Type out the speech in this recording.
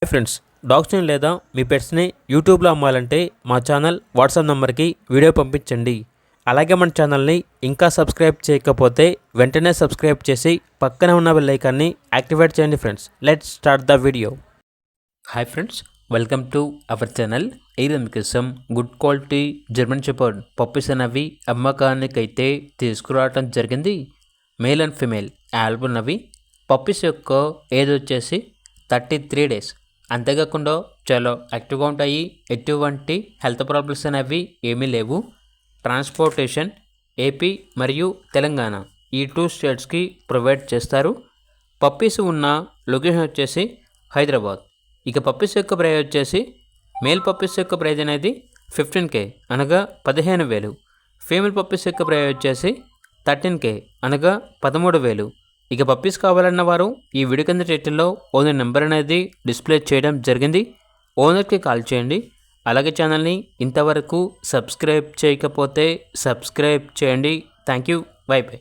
Hi friends, డాగ్స్ని లేదా మీ పెట్స్ని యూట్యూబ్లో అమ్మాలంటే మా ఛానల్ వాట్సాప్ నెంబర్కి వీడియో పంపించండి. అలాగే మన ఛానల్ని ఇంకా సబ్స్క్రైబ్ చేయకపోతే వెంటనే సబ్స్క్రైబ్ చేసి పక్కనే ఉన్న బెల్ ఐకాన్ని యాక్టివేట్ చేయండి. Friends, let's start the video. Hi friends, welcome to our channel. ఈరోజు మీకోసం good quality German shepherd puppies అనేవి అమ్మకానికైతే తీసుకురావడం జరిగింది. మేల్ అండ్ ఫిమేల్ ఆల్బమ్ అవి. పప్పీస్ యొక్క ఏజ్ వచ్చేసి 33 days. అంతేకాకుండా చాలా యాక్టివ్గా ఉంటాయి. ఎటువంటి హెల్త్ ప్రాబ్లమ్స్ అనేవి ఏమీ లేవు. ట్రాన్స్పోర్టేషన్ ఏపీ మరియు తెలంగాణ ఈ 2 స్టేట్స్కి ప్రొవైడ్ చేస్తారు. పప్పీస్ ఉన్న లొకేషన్ వచ్చేసి హైదరాబాద్. ఇక పప్పీస్ యొక్క ప్రైస్ వచ్చేసి మేల్ పప్పీస్ యొక్క ప్రైజ్ అనేది 15K అనగా 15,000. ఫీమేల్ పప్పీస్ యొక్క ప్రైజ్ వచ్చేసి 13K అనగా 13,000. ఇక పప్పీస్ కావాలన్న వారు ఈ వీడియో కింద టైటిల్లో ఓనర్ నెంబర్ అనేది డిస్ప్లే చేయడం జరిగింది. ఓనర్కి కాల్ చేయండి. అలాగే ఛానల్ని ఇంతవరకు సబ్స్క్రైబ్ చేయకపోతే సబ్స్క్రైబ్ చేయండి. Thank you. By by.